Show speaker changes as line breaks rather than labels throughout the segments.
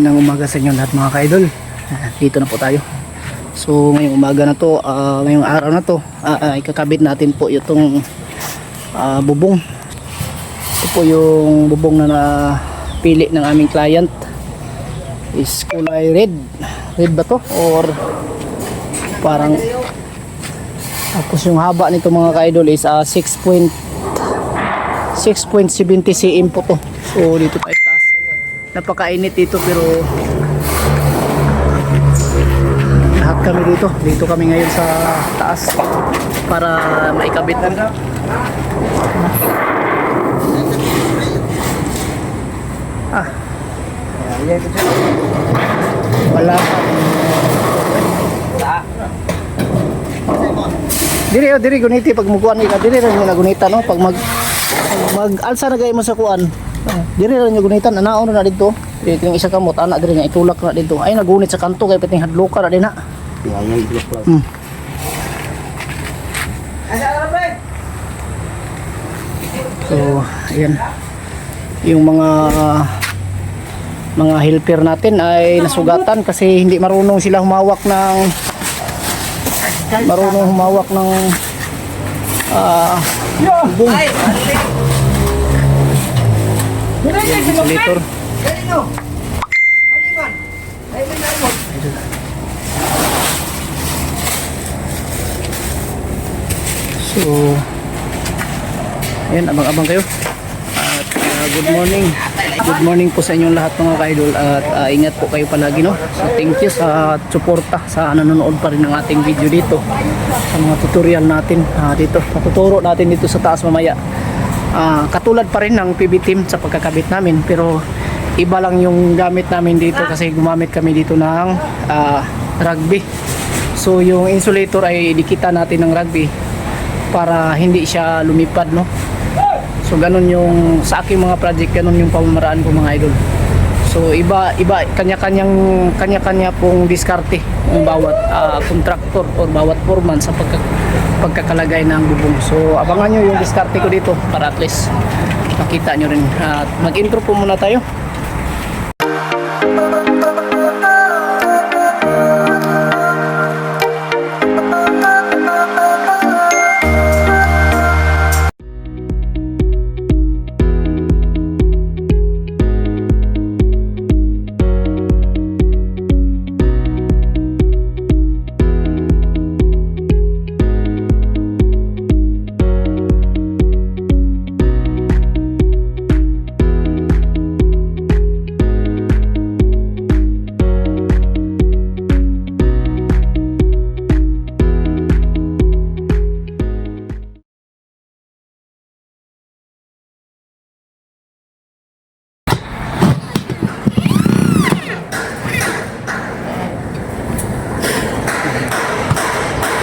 Ng umaga sa inyo lahat mga ka-idol. Dito na po tayo. So ngayong umaga na to, ngayong araw na to, ikakabit natin po itong bubong. Ito po yung bubong na napili ng aming client. Is kulay red. Red ba to? Or parang, tapos yung haba nito mga ka-idol is 6.70 cm po to. So dito tayo taas. Napakainit dito pero lahat kami dito kami ngayon sa taas para maikabit na. Wala diri guniti pag mukuan ni ka diri ra ni gunita no pag mag alsa na gay mo sa kuan. Diri ra niya gunitan anaon na dito. Dito yung isa kamot anak diri nga itulak na dito. Ay nagunit sa kanto kay pating hadloka ra din na.
Yang itlog lang.
So, ayan. Yung mga helper natin ay nasugatan kasi hindi marunong sila humawak ng bubong. Insulator. So, ayan, abang-abang kayo. At good morning. Good morning po sa inyong lahat mga ka-idol. At ingat po kayo palagi, no? So, thank you sa suporta sa nanonood pa rin ng ating video dito. Sa mga tutorial natin dito. Patuturo natin dito sa taas mamaya. Katulad pa rin ng PB team sa pagkakabit namin. Pero iba lang yung gamit namin dito kasi gumamit kami dito ng rugby. So, yung insulator ay dikitan natin ng rugby para hindi siya lumipad, no? So ganun yung sa aking mga project, ganun yung pamamaraan ko mga idol. So iba kanya-kanya pong diskarte ng bawat contractor or bawat foreman sa pagkakalagay ng bubong. So abangan nyo yung diskarte ko dito para at least makita nyo rin. Mag-intro po muna tayo.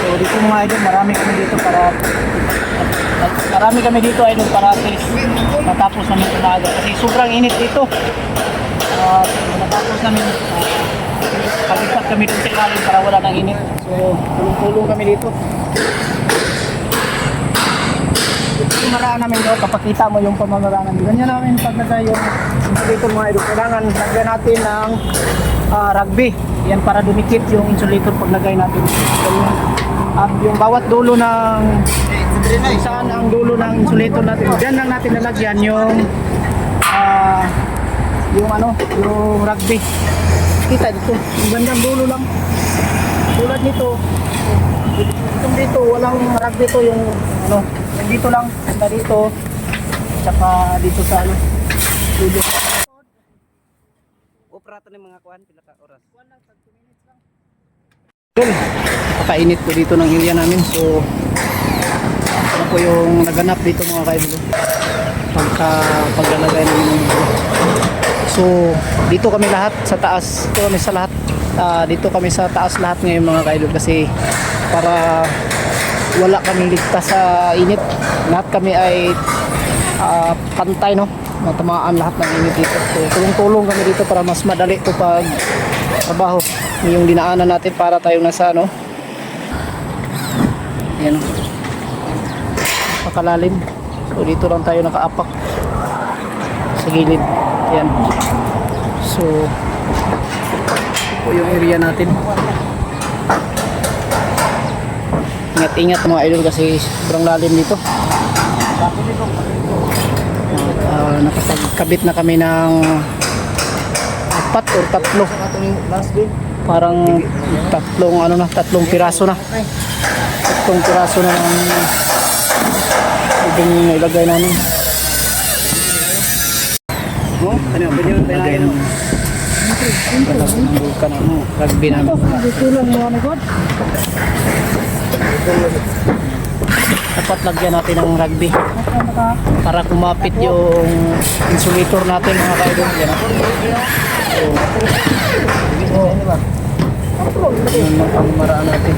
So dito mga idol, marami kami dito idol para at least matapos namin umaga kasi sobrang init dito. Matapos namin palipat kami dito sa ilalim para wala nang init. So tulong-tulong kami dito. Yung maraan namin daw, kapakita mo yung pamamaraan namin. Ganyan namin paglagay yung insulator mga idol. Kailangan lagyan natin ng rugby. Yan para dumikit yung insulator paglagay natin. So, yung bawat dulo ng saan ang dulo ng insulator natin. Diyan lang natin lalagyan yung rugby. Kita dito. Yung bandang dulo lang. Tulad nito. Itong dito walang rugby to yung dito lang, banda dito. Tsaka dito sa dulo.
Operata ng mga kuan pila ka oras.
Kuan lang 2 minutes lang. Napakainit po dito ng area namin. So ano po yung naganap dito mga kaidol paglalagay namin ng bubong. So dito kami lahat sa taas. Dito kami sa taas lahat ngayon mga kaidol kasi para wala kaming ligtas sa init. Lahat kami ay pantay, no? Matamaan lahat ng init dito. So tulong-tulong kami dito para mas madali ito pag trabaho. Yung dinaanan natin para tayo nasa ayan, pakalalim. So dito lang tayo nakaapak sa gilid. Ayan. So Ito po yung area natin. Ingat-ingat mga idol kasi sobrang lalim dito. Nakapagkabit na kami ng 4 or 3. Parang tatlong piraso na. Tatlong piraso na ng ibang ilagay namin.
Oh, ano ba yun?
Ilagay namin. Bulkan ang rugby namin. Dapat lagyan natin ng rugby para kumapit yung insulator natin mga kaidol. Yan. Yun ang pamamaraan natin.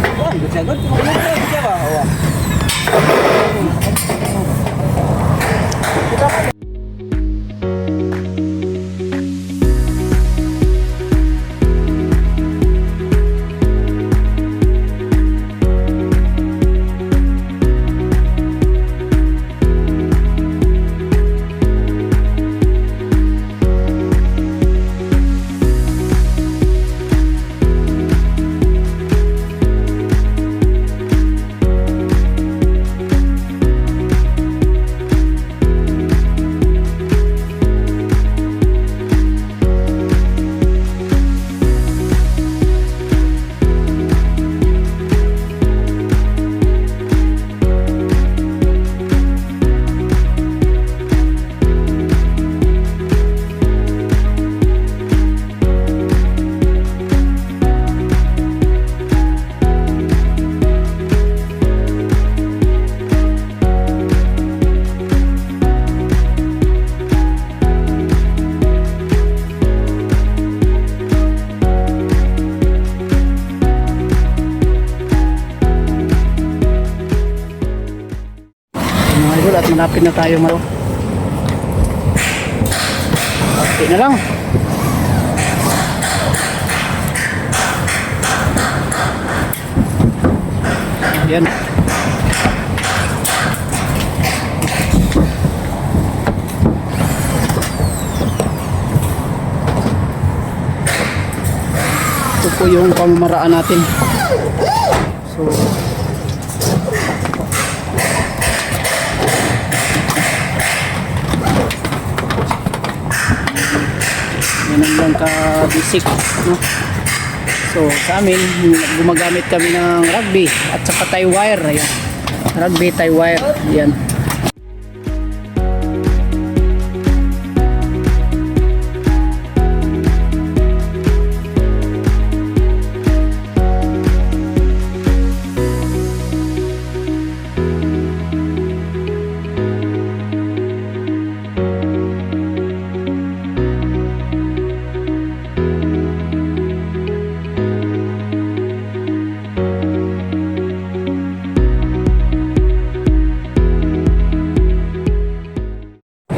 Mga idol, at malapit na tayo malo. Okay na lang. Yan. Ito po yung pamamaraan natin. So yan lang ka-basic, no? So sa amin gumagamit kami ng rugby at saka tie wire. Ayan. Rugby tie wire. Yan.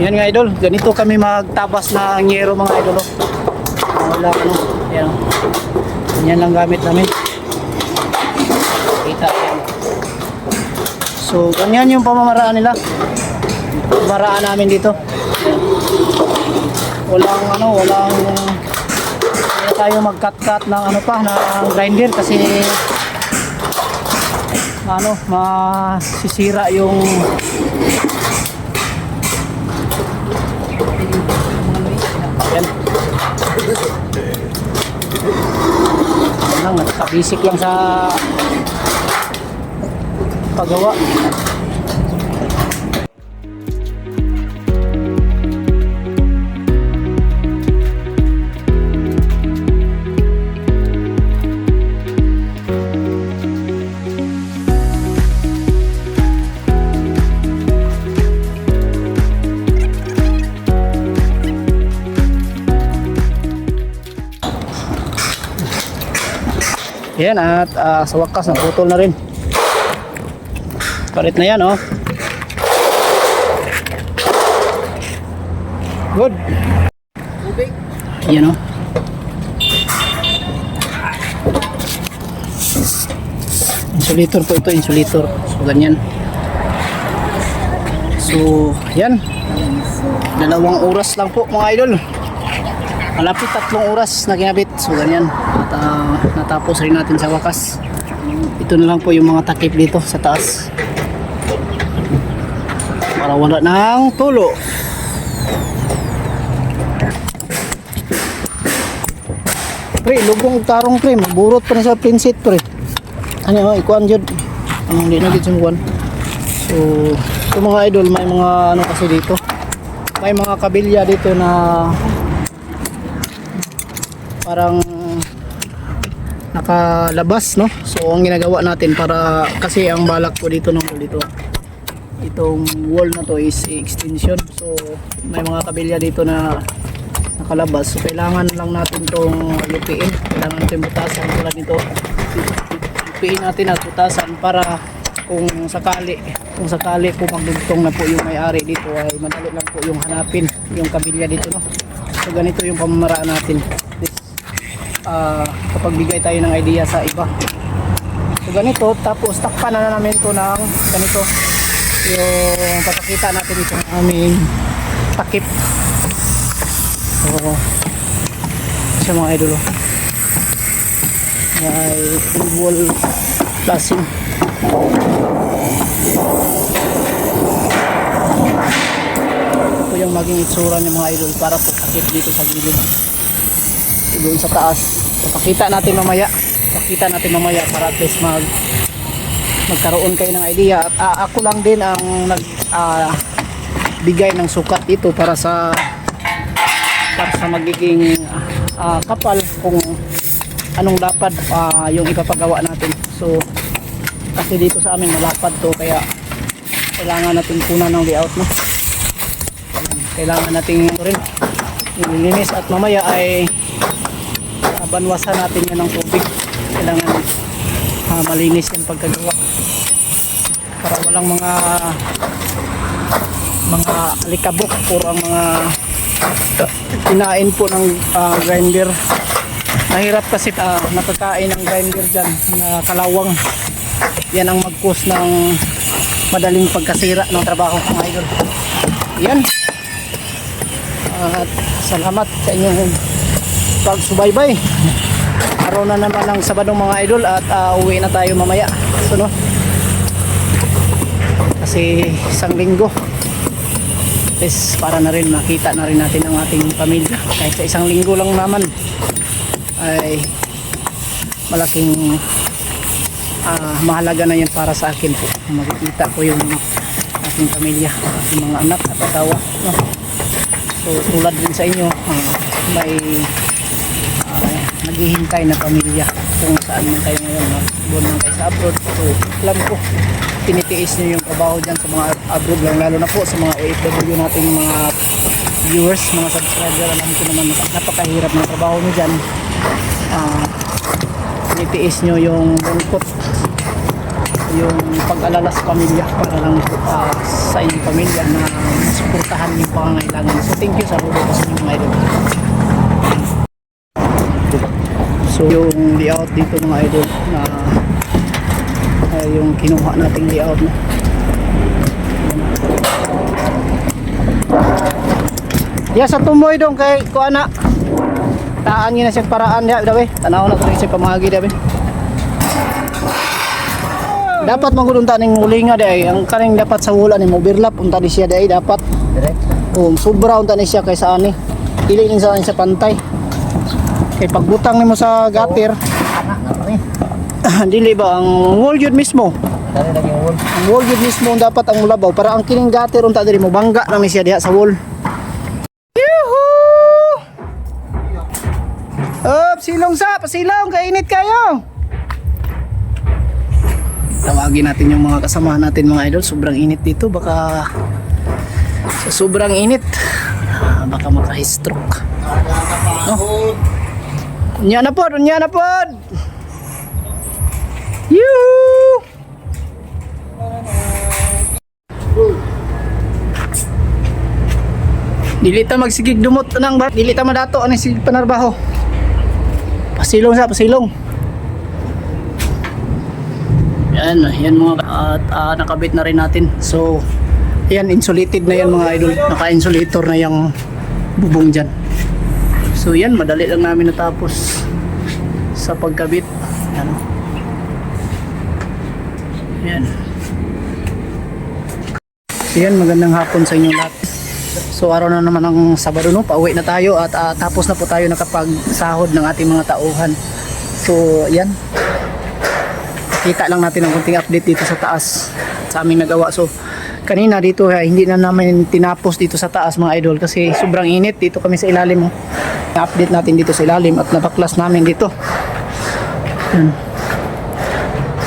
Yan nga idol, ganito kami magtabas na nyero mga idol. Wala ano, yan. Yan lang gamit namin. Kita yan. So, ganyan yung pamamaraan nila. Pamamaraan namin dito. Yan. Walang hindi tayo mag-cut-cut ng ng grinder kasi masisira yung yan. Lang, nakabisik lang sa paggawa. Yan at sa wakas naputol na rin. Palit na yan, oh. Good. Yan, oh. Insulator po ito, insulator. So ganyan. So yan. 2 oras lang po mga idol. Malapit 3 oras na kinabit. So ganyan. At natapos rin natin sa wakas. Ito na lang po yung mga takip dito sa taas. Para wala nang tulo. Pre, lugong tarong pre. Magburot pa na sa pinsit pre. Ano yung ikuan dyan? Anong di na dito sumukuan? So, ito mga idol, may mga ano kasi dito. May mga kabilya dito na parang nakalabas, no? So, ang ginagawa natin para, kasi ang balak ko dito nung dito, itong wall na to is extension. So, may mga kabilya dito na nakalabas. So, kailangan lang natin tong lupiin. Kailangan natin butasan tulad nito. Lupiin natin at butasan para kung sakali po magdugtong na po yung may-ari dito ay madali lang po yung hanapin yung kabilya dito, no? So ganito yung pamamaraan natin. Kapag bigay tayo ng idea sa iba. So ganito, tapos takpan na namin to ng ganito yung papakita natin ito ng aming takip. So siya mga idolo, may wall flashing. Ito yung maging itsura ng mga idol para po takip dito sa gilid. Doon sa taas. Pakita natin mamaya. Para at least magkaroon kayo ng idea. At ako lang din ang bigay ng sukat dito para sa magiging kapal kung anong lapad yung ipapagawa natin. So kasi dito sa amin malapad to, kaya kailangan natin kunan ng layout, no? Kailangan natin rin nilinis at mamaya ay banwasan natin yan ng tubig. Kailangan malinis yung pagkagawa para walang mga alikabok. Puro ang mga kinain po ng grinder. Mahirap kasi nakakain ng grinder dyan na kalawang. Yan ang mag-cause ng madaling pagkasira ng trabaho ng idol. Yan. At salamat sa inyong pagsubaybay. Araw na naman ng Sabadong mga idol at uwi na tayo mamaya. So, no? Kasi isang linggo. Yes, para na rin makita na rin natin ang ating pamilya. Kahit sa isang linggo lang naman ay malaking mahalaga na yan para sa akin po. Makikita ko yung aking pamilya, aking mga anak at asawa, no? So tulad din sa inyo, may naghihintay na pamilya kung saan man kayo ngayon, no? Doon man kayo sa abroad. So alam ko tinitiis nyo yung trabaho dyan sa mga abroad lang, lalo na po sa mga OFW nating mga viewers, mga subscriber. Alam ko naman napakahirap ng trabaho nyo dyan. Tinitiis nyo yung lungkot, yung pag-alala sa pamilya para lang sa inyong pamilya na suportahan yung pangangailangan. So thank you sa rulo ko sa inyong mga idol. So yung layout dito mga idol na yung kinuha nating layout na sa tumoy dong kay kuana taan niya na siya paraan niya daw tanaw na ko rin siya pamagi daw dapat magudon taning mulinga day ang kaning dapat sa wala ni overlap unta di siya day dapat sobra unta ni siya kaysa ani dili ning sa pantay kay pagbutang nimo sa gutter dili ba ang wall yun mismo ang wall yun mismo dapat ang mulabaw para ang kining gutter unta diri mo bangga na ni siya diha sa wall. Silong sa, pasilong, kainit kayo. Tawagin natin yung mga kasama natin mga idol. Sobrang init dito, baka sa sobrang init baka maka-stroke. No? Unya na pod. Yoo! Dili ta magsigig dumot nang dili ta madato ani sig panarbaho. Pasilong. Yan mga at nakabit na rin natin. So, yan insulated na yan mga idol. Naka-insulator na yung bubong dyan. So yan, madali lang namin natapos sa pagkabit. Yan. Yan. So yan, magandang hapon sa inyo lahat. So araw na naman ng Sabado, no? Pauwi na tayo at tapos na po tayo nakapagsahod ng ating mga tauhan. So yan, kita lang natin ang konting update dito sa taas sa aming nagawa. So kanina dito hindi na namin tinapos dito sa taas mga idol kasi sobrang init. Dito kami sa ilalim, update natin dito sa ilalim at nabaklas namin dito. Yan.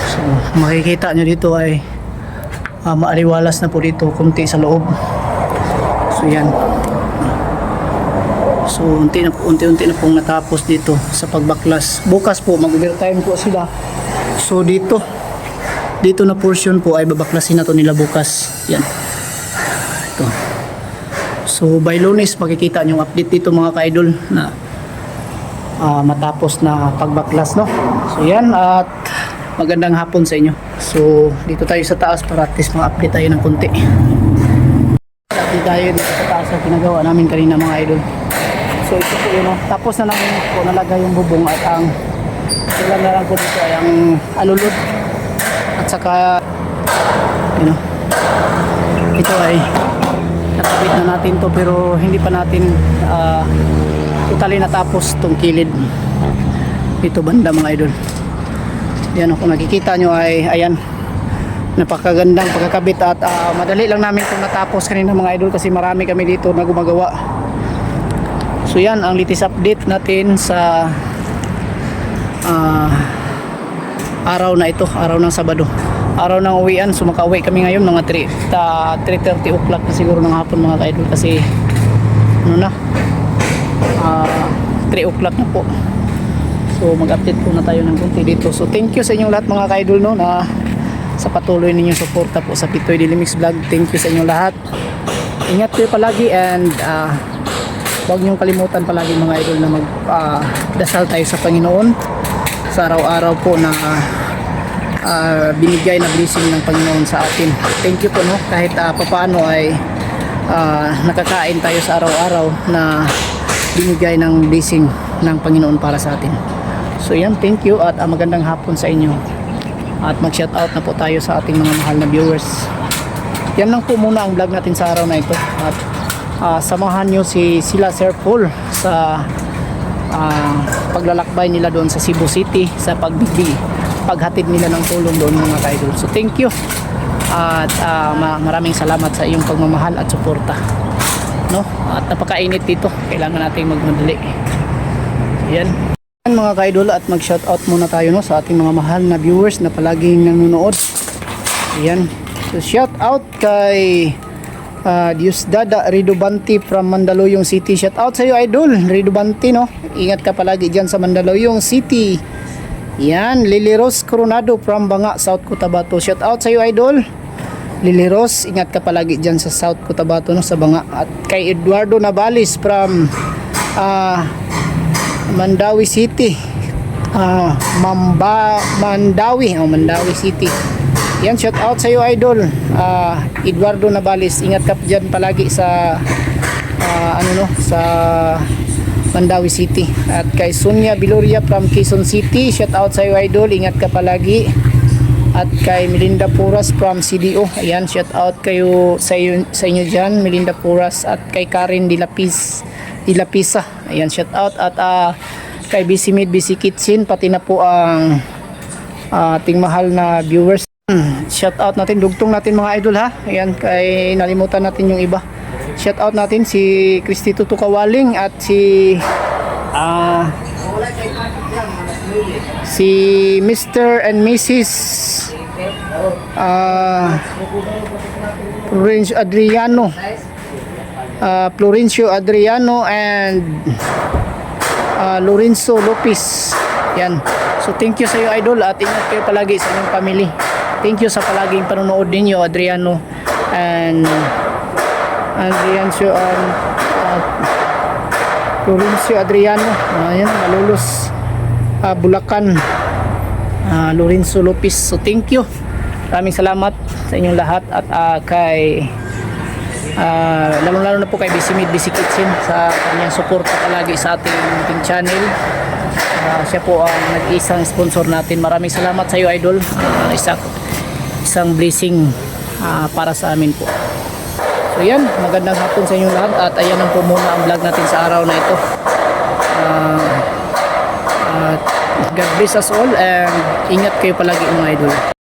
So makikita nyo dito ay maaliwalas na po dito kunti sa loob. So yan. So unti-unti na pong natapos dito sa pagbaklas. Bukas po mag-overtime po sila. So dito na portion po ay babaklasin na to nila bukas. Yan. Ito. So by Lunes makikita nyo yung update dito mga ka-idol na matapos na pagbaklas, no. So yan, at magandang hapon sa inyo. So dito tayo sa taas para at least ma-update tayo ng konti. Update tayo dito sa taas ang pinagawa namin kanina mga idol. So ito po yun, no? Tapos na namin po nalagay yung bubong at ang ilan na lang po dito ay ang alulod at saka ito ay nakabit na natin to pero hindi pa natin totally natapos tong kilid dito banda mga idol. Yan, kung nakikita nyo ay ayan, napakagandang pagkakabit at madali lang namin kung natapos kanina mga idol kasi marami kami dito na gumagawa. So yan ang latest update natin sa araw na ito, araw ng Sabado, araw ng uwian. So makauwi kami ngayon mga 3:30 o'clock na siguro ng hapon mga ka-idol kasi 3 o'clock na po. So mag-update po na tayo ng konti dito. So thank you sa inyong lahat mga ka-idol, no, na sa patuloy ninyong suporta po sa Pitoy Daily Mix Vlog. Thank you sa inyong lahat. Ingat kayo palagi and huwag niyong kalimutan palagi mga idol na magdasal tayo sa Panginoon sa araw-araw po na binigay na blessing ng Panginoon sa atin. Thank you po, no, kahit papaano ay nakakain tayo sa araw-araw na binigay ng blessing ng Panginoon para sa atin. So yan, thank you at magandang hapon sa inyo. At mag-shoutout na po tayo sa ating mga mahal na viewers. Yan lang po muna ang vlog natin sa araw na ito. At samahan nyo sila Sir Paul sa paglalakbay nila doon sa Cebu City sa paghatid nila ng tulong doon mga ka-idol. So thank you at maraming salamat sa iyong pagmamahal at suporta, no? At napakainit dito, kailangan nating magmadali. Yan mga ka-idol, at mag-shoutout muna tayo, no, sa ating mga mahal na viewers na palaging nanonood. Yan, so shoutout kay Diosdada Ridobanti from Mandaluyong City. Shoutout sa iyo idol Ridobanti, no, ingat ka palagi dyan sa Mandaluyong City. Yan, Lily Rose Coronado from Banga, South Cotabato. Shoutout sa iyo idol Lily Rose, ingat ka palagi dyan sa South Cotabato, no, sa Banga. At kay Eduardo Navalis from Mandawi City, Mandawi City. Yan, shout out sa iyo idol Eduardo Navalis, ingat ka dyan palagi sa sa Mandawi City. At kay Sonia Biloria from Quezon City, shout out sa iyo idol, ingat ka palagi. At kay Melinda Puras from CDO, ayan, shout out kayo sa inyo dyan Melinda Puras. At kay Karen de la Pisa, ayan, shout out. At kay BC Mid, BC Kitchen, pati na po ang ating mahal na viewers. Shout out natin, dugtong natin mga idol, ha. Ayan, kay nalimutan natin yung iba. Shout out natin si Christy Tutu Kawaling at si Mr. and Mrs. Florencio Adriano and Lorenzo Lopez. Yan. So thank you sa iyo idol at ingat kayo palagi sa inyong family. Thank you sa palaging panonood ninyo Adriano and Lorenzo Adriano. Ayan, Malolos, Bulacan, Lorenzo Lopez. So thank you. Maraming salamat sa inyong lahat at kay Lalo na po kay Bisimid Bisi Kitchen sa kanyang suporta palagi sa ating channel. Siya po ang nag-isang sponsor natin. Maraming salamat sa iyo, Idol. Isang blessing para sa amin po. So yan, magandang hapon sa inyong lahat at ayan lang po muna ang vlog natin sa araw na ito. God bless us all and ingat kayo palagi mga idol.